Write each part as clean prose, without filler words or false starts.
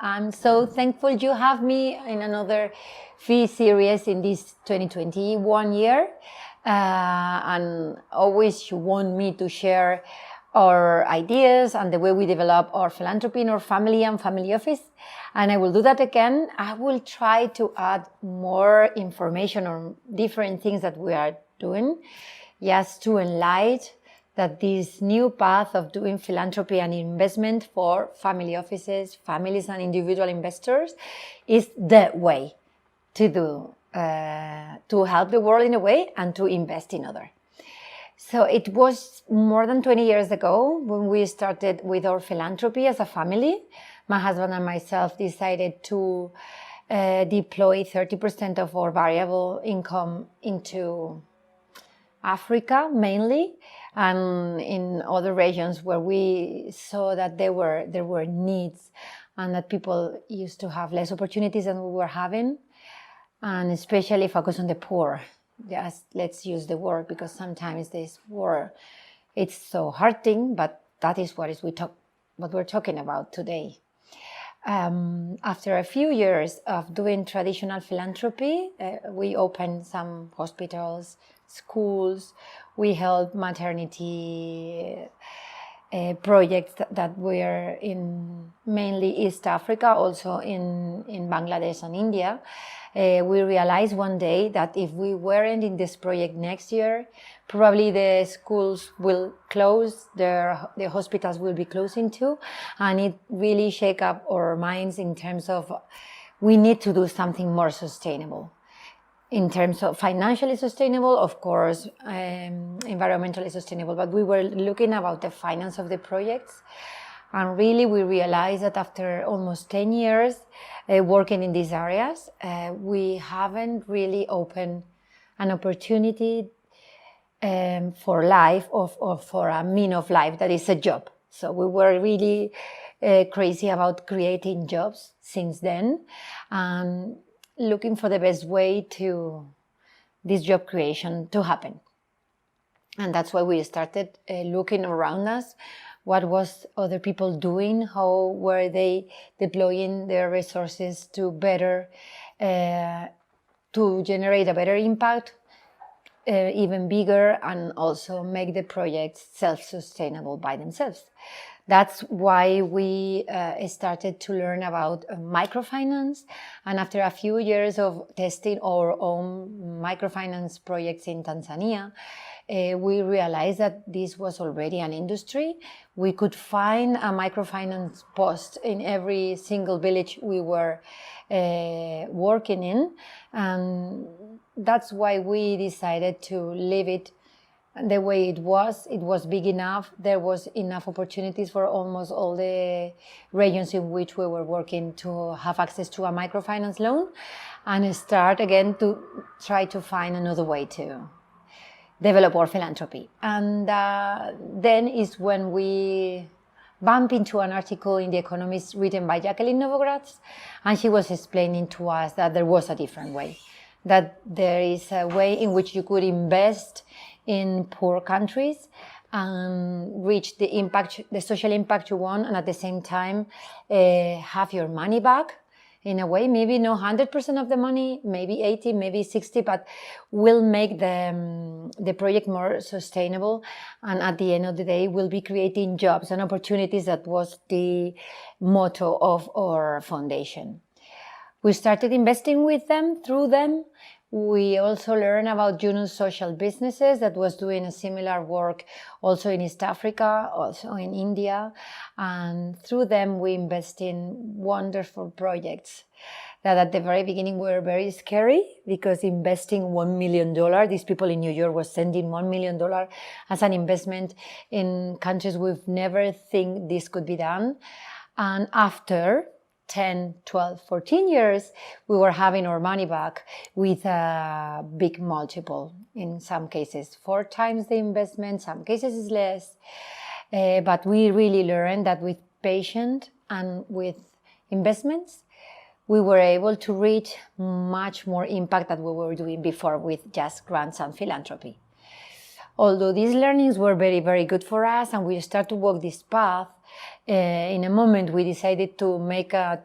I'm so thankful you have me in another fee series in this 2021 year. And always you want me to share our ideas and the way we develop our philanthropy in our family and family office. And I will do that again. I will try to add more information on different things that we are doing, just to enlighten that this new path of doing philanthropy and investment for family offices, families and individual investors is the way to do, to help the world in a way and to invest in other. So it was more than 20 years ago when we started with our philanthropy as a family. My husband and myself decided to deploy 30% of our variable income into Africa mainly, and in other regions where we saw that there were needs and that people used to have less opportunities than we were having, and especially focus on the poor. Just let's use the word, because sometimes this word, it's so hurting, but that is what we're talking about today. After a few years of doing traditional philanthropy, we opened some hospitals, schools. We held maternity projects that were in mainly East Africa, also in Bangladesh and India. We realized one day that if we weren't in this project next year, probably the schools will close, the hospitals will be closing too, and it really shake up our minds in terms of we need to do something more sustainable. In terms of financially sustainable, of course, environmentally sustainable, but we were looking about the finance of the projects. And really, we realized that after almost 10 years working in these areas, we haven't really opened an opportunity for life or for a mean of life that is a job. So we were really crazy about creating jobs since then, and looking for the best way to this job creation to happen. And that's why we started looking around us. What was other people doing? How were they deploying their resources to better, to generate a better impact, even bigger, and also make the projects self-sustainable by themselves. That's why we started to learn about microfinance. And after a few years of testing our own microfinance projects in Tanzania, we realized that this was already an industry. We could find a microfinance post in every single village we were working in. And that's why we decided to leave it the way it was. It was big enough. There was enough opportunities for almost all the regions in which we were working to have access to a microfinance loan, and start again to try to find another way to develop our philanthropy. And then is when we bumped into an article in The Economist written by Jacqueline Novogratz, and she was explaining to us that there was a different way, that there is a way in which you could invest in poor countries and reach the impact, the social impact you want, and at the same time have your money back in a way, maybe not 100% of the money, maybe 80, maybe 60, but will make the project more sustainable. And at the end of the day, we'll be creating jobs and opportunities. That was the motto of our foundation. We started investing with them, through them. We also learned about Juno's social businesses that was doing a similar work also in East Africa, also in India. And through them, we invest in wonderful projects that at the very beginning were very scary, because investing $1 million, these people in New York were sending $1 million as an investment in countries we've never think this could be done. And after 10, 12, 14 years, we were having our money back with a big multiple. In some cases, 4 times the investment, some cases is less. But we really learned that with patience and with investments, we were able to reach much more impact than we were doing before with just grants and philanthropy. Although these learnings were very, very good for us, and we started to walk this path, In a moment, we decided to make a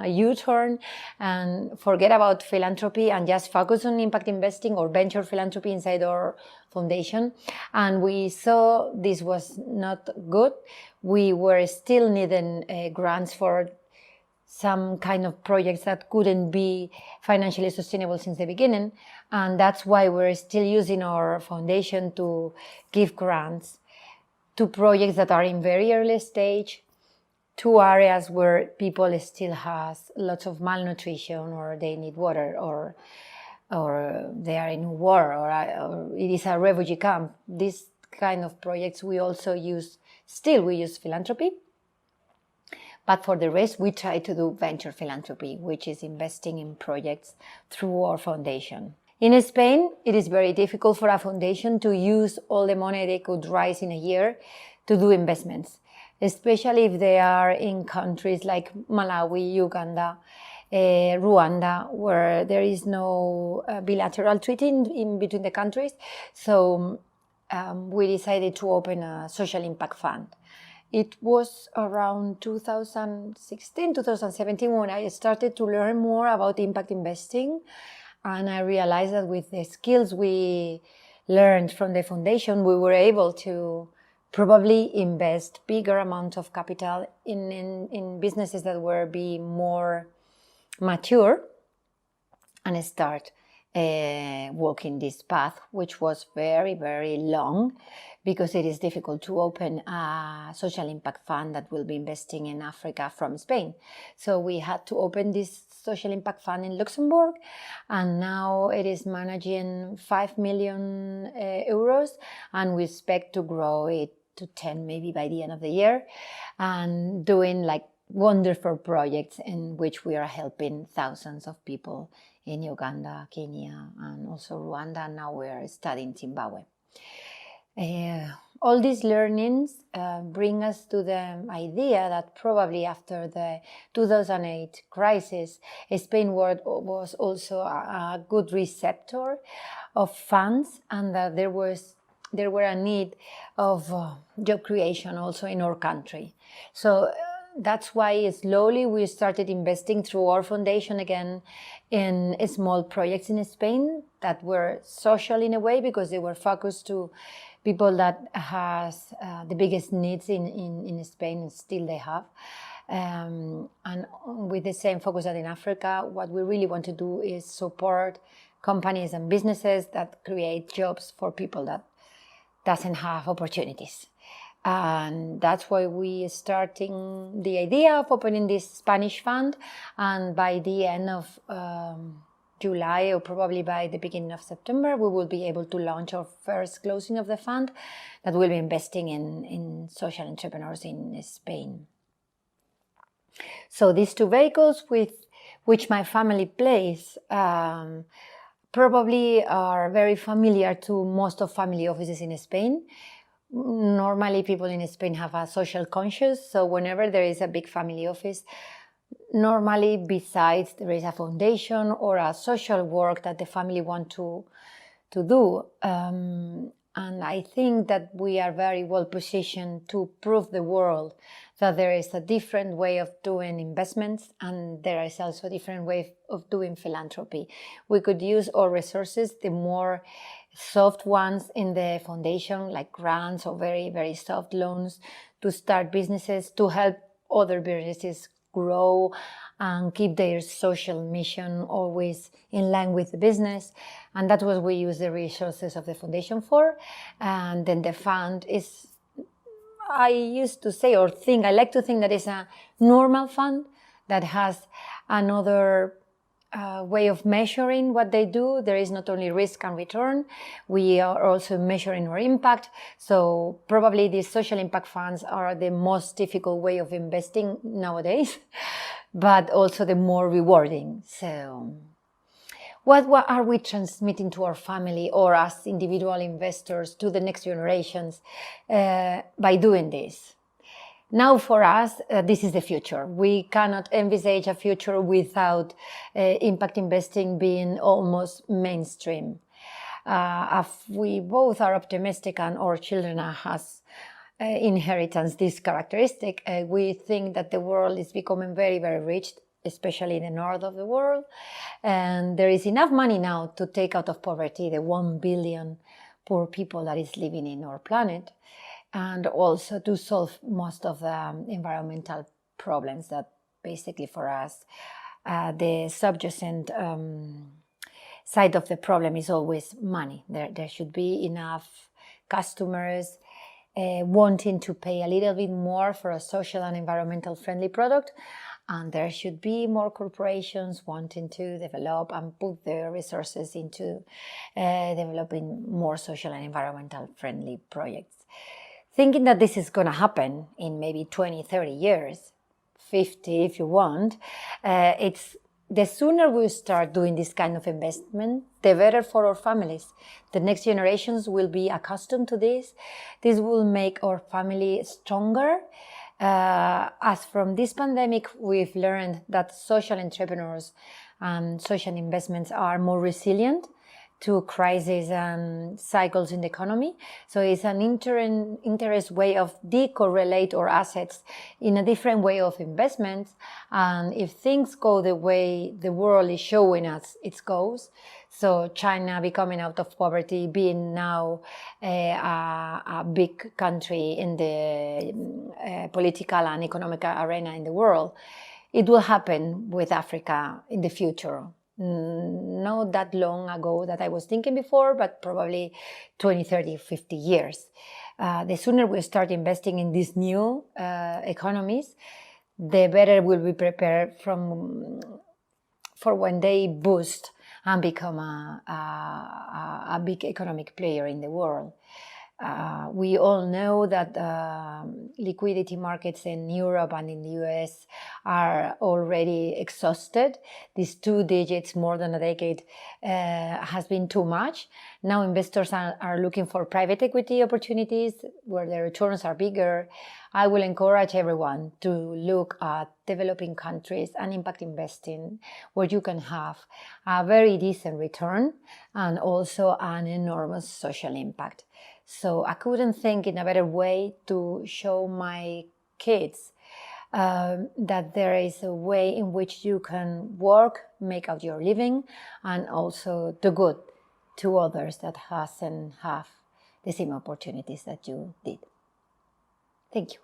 U-turn, and forget about philanthropy and just focus on impact investing or venture philanthropy inside our foundation. And we saw this was not good. We were still needing grants for some kind of projects that couldn't be financially sustainable since the beginning. And that's why we're still using our foundation to give grants to projects that are in very early stage, to areas where people still has lots of malnutrition, or they need water, or they are in war, or it is a refugee camp. These kind of projects we also use. Still, we use philanthropy. But for the rest, we try to do venture philanthropy, which is investing in projects through our foundation. In Spain, it is very difficult for a foundation to use all the money they could raise in a year to do investments, especially if they are in countries like Malawi, Uganda, Rwanda, where there is no bilateral treaty in between the countries. So we decided to open a social impact fund. It was around 2016, 2017 when I started to learn more about impact investing. And I realized that with the skills we learned from the foundation, we were able to probably invest bigger amount of capital in businesses that were be more mature and start walking this path, which was very, very long, because it is difficult to open a social impact fund that will be investing in Africa from Spain. So we had to open this social impact fund in Luxembourg, and now it is managing 5 million euros, and we expect to grow it to 10 maybe by the end of the year, and doing like wonderful projects in which we are helping thousands of people in Uganda, Kenya, and also Rwanda, and now we are studying Zimbabwe. All these learnings bring us to the idea that probably after the 2008 crisis, Spain was also a good receptor of funds, and that there were a need of job creation also in our country. So that's why slowly we started investing through our foundation again in small projects in Spain that were social in a way, because they were focused to people that has the biggest needs in Spain, and still they have. And with the same focus that in Africa, what we really want to do is support companies and businesses that create jobs for people that doesn't have opportunities. And that's why we are starting the idea of opening this Spanish fund. And by the end of July, or probably by the beginning of September, we will be able to launch our first closing of the fund that will be investing in social entrepreneurs in Spain. So these two vehicles with which my family plays probably are very familiar to most of family offices in Spain. Normally, people in Spain have a social conscience, so whenever there is a big family office, normally besides there is a foundation or a social work that the family want to do. And I think that we are very well positioned to prove the world that there is a different way of doing investments, and there is also a different way of doing philanthropy. We could use our resources, the more soft ones in the foundation, like grants or very, very soft loans, to start businesses, to help other businesses grow and keep their social mission always in line with the business. And that's what we use the resources of the foundation for. And then the fund is, I used to say or think, I like to think that it's a normal fund that has another way of measuring what they do. There is not only risk and return, we are also measuring our impact. So probably these social impact funds are the most difficult way of investing nowadays, but also the more rewarding. So what are we transmitting to our family or as individual investors to the next generations by doing this? Now for us, this is the future. We cannot envisage a future without impact investing being almost mainstream. We both are optimistic, and our children has inheritance, this characteristic. We think that the world is becoming very, very rich, especially in the north of the world. And there is enough money now to take out of poverty the 1 billion poor people that is living in our planet, and also to solve most of the environmental problems that basically for us, the subjacent side of the problem is always money. There should be enough customers wanting to pay a little bit more for a social and environmental friendly product, and there should be more corporations wanting to develop and put their resources into developing more social and environmental friendly projects. Thinking that this is going to happen in maybe 20, 30 years, 50 if you want, it's the sooner we start doing this kind of investment, the better for our families. The next generations will be accustomed to this. This will make our family stronger. As from this pandemic, we've learned that social entrepreneurs and social investments are more resilient to crises and cycles in the economy. So it's an interest way of decorrelate our assets in a different way of investments. And if things go the way the world is showing us it goes, so China becoming out of poverty, being now a big country in the political and economic arena in the world, it will happen with Africa in the future. Not that long ago that I was thinking before, but probably 20, 30, 50 years. The sooner we start investing in these new economies, the better we'll be prepared for when they boost and become a big economic player in the world. We all know that liquidity markets in Europe and in the US are already exhausted. These 2 digits, more than a decade, has been too much. Now investors are looking for private equity opportunities where the returns are bigger. I will encourage everyone to look at developing countries and impact investing, where you can have a very decent return and also an enormous social impact. So I couldn't think in a better way to show my kids that there is a way in which you can work, make out your living, and also do good to others that hasn't have the same opportunities that you did. Thank you.